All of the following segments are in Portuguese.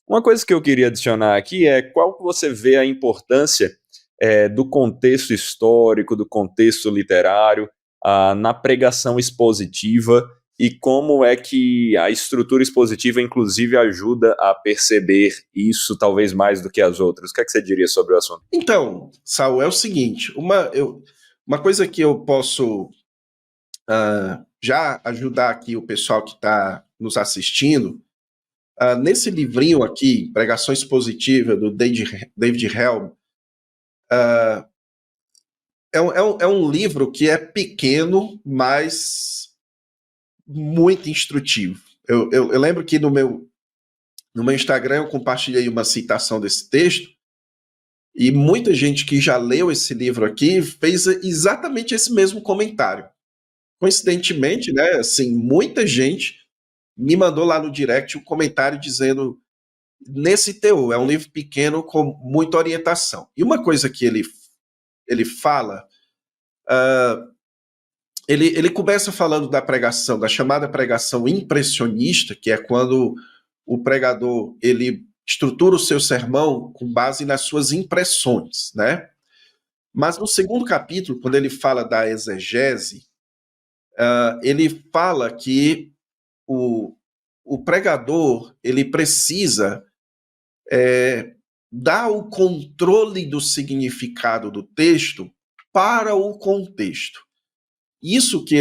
Uma coisa que eu queria adicionar aqui é qual que você vê a importância do contexto histórico, do contexto literário, na pregação expositiva e como é que a estrutura expositiva, inclusive, ajuda a perceber isso talvez mais do que as outras. O que é que você diria sobre o assunto? Então, Saul, é o seguinte, uma coisa que eu posso já ajudar aqui o pessoal que está nos assistindo, nesse livrinho aqui, Pregação Expositiva, do David Helm, é um livro que é pequeno, mas muito instrutivo. Eu lembro que no meu Instagram eu compartilhei uma citação desse texto, e muita gente que já leu esse livro aqui fez exatamente esse mesmo comentário. Coincidentemente, né, assim, muita gente me mandou lá no direct um comentário dizendo nesse teor, é um livro pequeno com muita orientação. E uma coisa que ele fala, ele começa falando da pregação, da chamada pregação impressionista, que é quando o pregador ele estrutura o seu sermão com base nas suas impressões, né? Mas no segundo capítulo, quando ele fala da exegese, ele fala que o pregador ele precisa dar o controle do significado do texto para o contexto. Isso que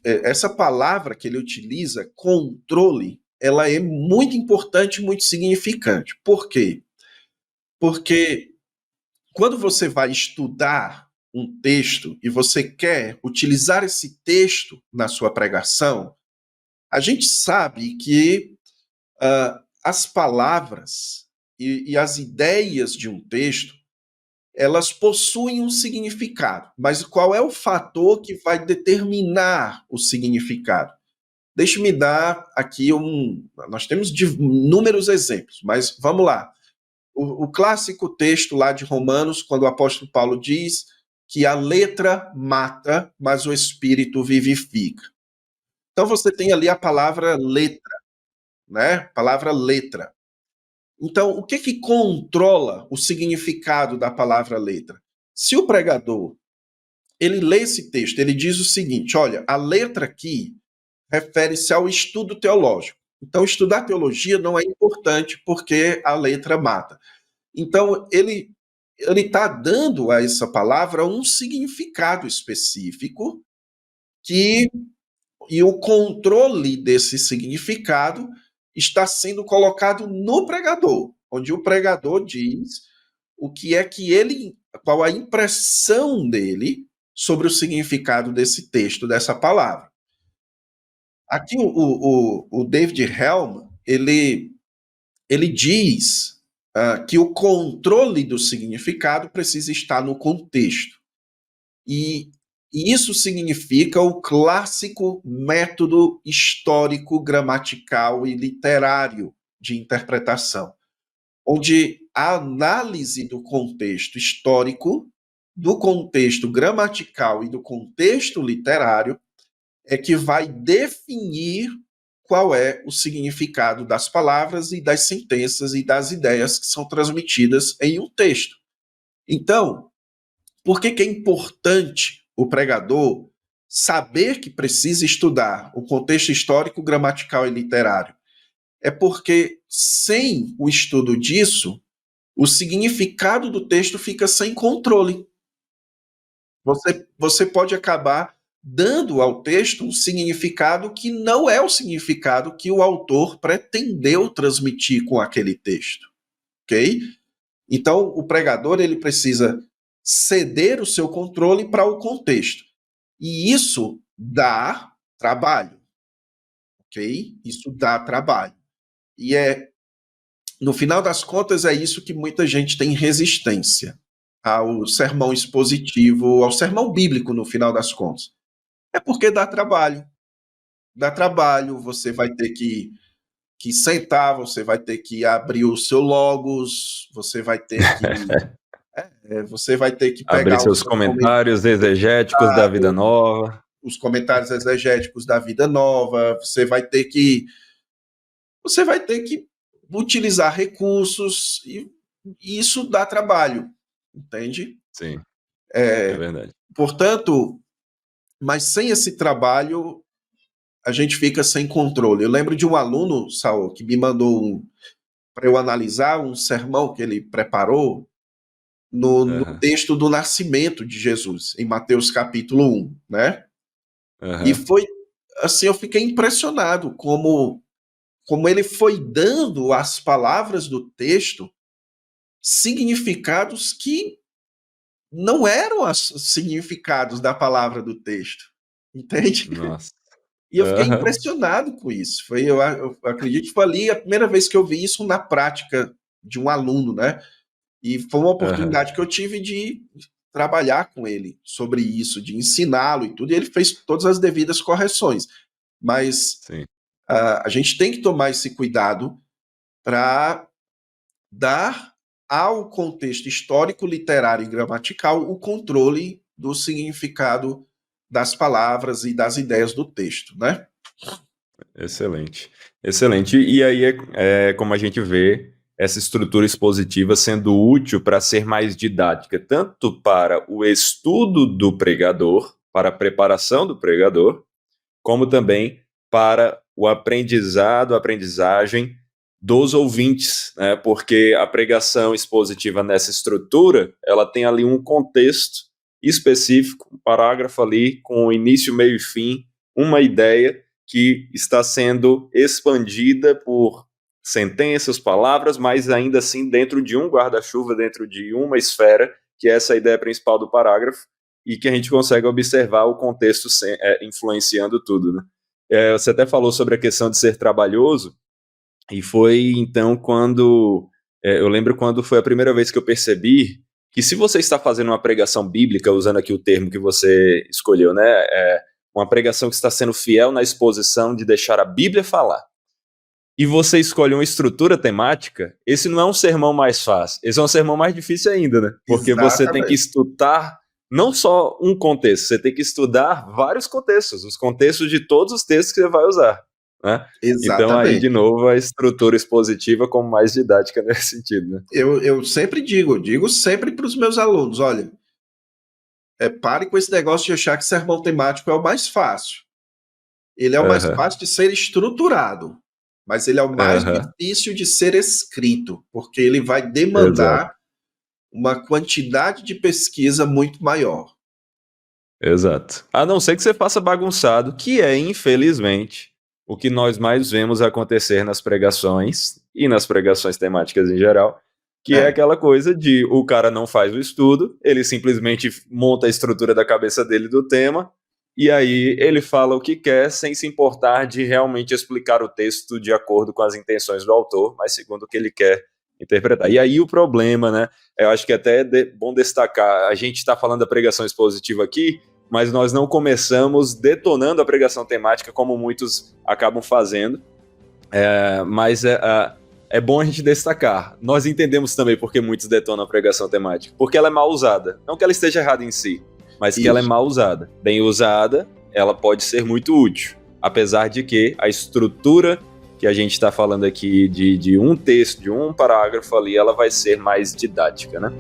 essa palavra que ele utiliza, controle, ela é muito importante, muito significante. Por quê? Porque quando você vai estudar um texto e você quer utilizar esse texto na sua pregação, a gente sabe que as palavras e as ideias de um texto, elas possuem um significado, mas qual é o fator que vai determinar o significado? Deixe-me dar aqui nós temos inúmeros exemplos, mas vamos lá. O clássico texto lá de Romanos, quando o apóstolo Paulo diz que a letra mata, mas o espírito vivifica. Então você tem ali a palavra letra, né? Palavra letra. Então, o que controla o significado da palavra letra? Se o pregador ele lê esse texto, ele diz o seguinte: olha, a letra aqui refere-se ao estudo teológico. Então, estudar teologia não é importante porque a letra mata. Então, ele está dando a essa palavra um significado específico e o controle desse significado está sendo colocado no pregador, onde o pregador diz o que é que qual a impressão dele sobre o significado desse texto, dessa palavra. Aqui o David Helm, ele diz que o controle do significado precisa estar no contexto. E isso significa o clássico método histórico, gramatical e literário de interpretação, onde a análise do contexto histórico, do contexto gramatical e do contexto literário é que vai definir qual é o significado das palavras e das sentenças e das ideias que são transmitidas em um texto. Então, por que é importante o pregador saber que precisa estudar o contexto histórico, gramatical e literário? É porque, sem o estudo disso, o significado do texto fica sem controle. Você pode acabar dando ao texto um significado que não é o significado que o autor pretendeu transmitir com aquele texto, ok? Então, o pregador ele precisa ceder o seu controle para o contexto. E isso dá trabalho, ok? Isso dá trabalho. E no final das contas, é isso que muita gente tem resistência ao sermão expositivo, ao sermão bíblico, no final das contas. É porque dá trabalho. Dá trabalho, você vai ter que sentar, você vai ter que abrir o seu logos, você vai ter que Abrir pegar o seus seu comentários exegéticos da Vida Nova. Os comentários exegéticos da Vida Nova, você vai ter que utilizar recursos, e isso dá trabalho, entende? Sim, é verdade. Portanto, mas sem esse trabalho, a gente fica sem controle. Eu lembro de um aluno, Saul, que me mandou para eu analisar um sermão que ele preparou no Aham, texto do nascimento de Jesus, em Mateus capítulo 1, né? E aham. foi assim, eu fiquei impressionado como ele foi dando às palavras do texto significados que não eram os significados da palavra do texto, entende? Nossa. E eu fiquei Aham, impressionado com isso. Eu acredito que foi ali a primeira vez que eu vi isso na prática de um aluno, né? E foi uma aham, oportunidade que eu tive de trabalhar com ele sobre isso, de ensiná-lo e tudo, e ele fez todas as devidas correções. Mas sim. a gente tem que tomar esse cuidado para dar ao contexto histórico, literário e gramatical o controle do significado das palavras e das ideias do texto, né? Excelente. Excelente. E aí é como a gente vê essa estrutura expositiva sendo útil para ser mais didática, tanto para o estudo do pregador, para a preparação do pregador, como também para o aprendizado, a aprendizagem dos ouvintes, né? Porque a pregação expositiva nessa estrutura, ela tem ali um contexto específico, um parágrafo ali com início, meio e fim, uma ideia que está sendo expandida por sentenças, palavras, mas ainda assim dentro de um guarda-chuva, dentro de uma esfera, que é essa ideia principal do parágrafo, e que a gente consegue observar o contexto influenciando tudo, né? Você até falou sobre a questão de ser trabalhoso, e foi então quando eu lembro quando foi a primeira vez que eu percebi que se você está fazendo uma pregação bíblica, usando aqui o termo que você escolheu, né, uma pregação que está sendo fiel na exposição de deixar a Bíblia falar, e você escolhe uma estrutura temática, esse não é um sermão mais fácil, esse é um sermão mais difícil ainda, né? Porque você tem que Exatamente. estudar não só um contexto, você tem que estudar vários contextos, os contextos de todos os textos que você vai usar, né? Então aí, de Exatamente. novo, a estrutura expositiva como mais didática nesse sentido, né? Eu sempre digo sempre para os meus alunos, olha, pare com esse negócio de achar que sermão temático é o mais fácil. Ele é o mais Aham, fácil de ser estruturado, mas ele é o mais aham, difícil de ser escrito, porque ele vai exato, demandar uma quantidade de pesquisa muito maior. exato. A não ser que você faça bagunçado, que é, infelizmente, o que nós mais vemos acontecer nas pregações e nas pregações temáticas em geral, que é É, aquela coisa de o cara não faz o estudo, ele simplesmente monta a estrutura da cabeça dele do tema, e aí ele fala o que quer sem se importar de realmente explicar o texto de acordo com as intenções do autor, mas segundo o que ele quer interpretar. E aí o problema, né? Eu acho que até é bom destacar, a gente está falando da pregação expositiva aqui, mas nós não começamos detonando a pregação temática como muitos acabam fazendo, mas é bom a gente destacar. Nós entendemos também porque muitos detonam a pregação temática. Porque ela é mal usada. Não que ela esteja errada em si, mas que ela é isso. mal usada. Bem usada, ela pode ser muito útil. Apesar de que a estrutura que a gente está falando aqui de um texto, de um parágrafo ali, ela vai ser mais didática, né?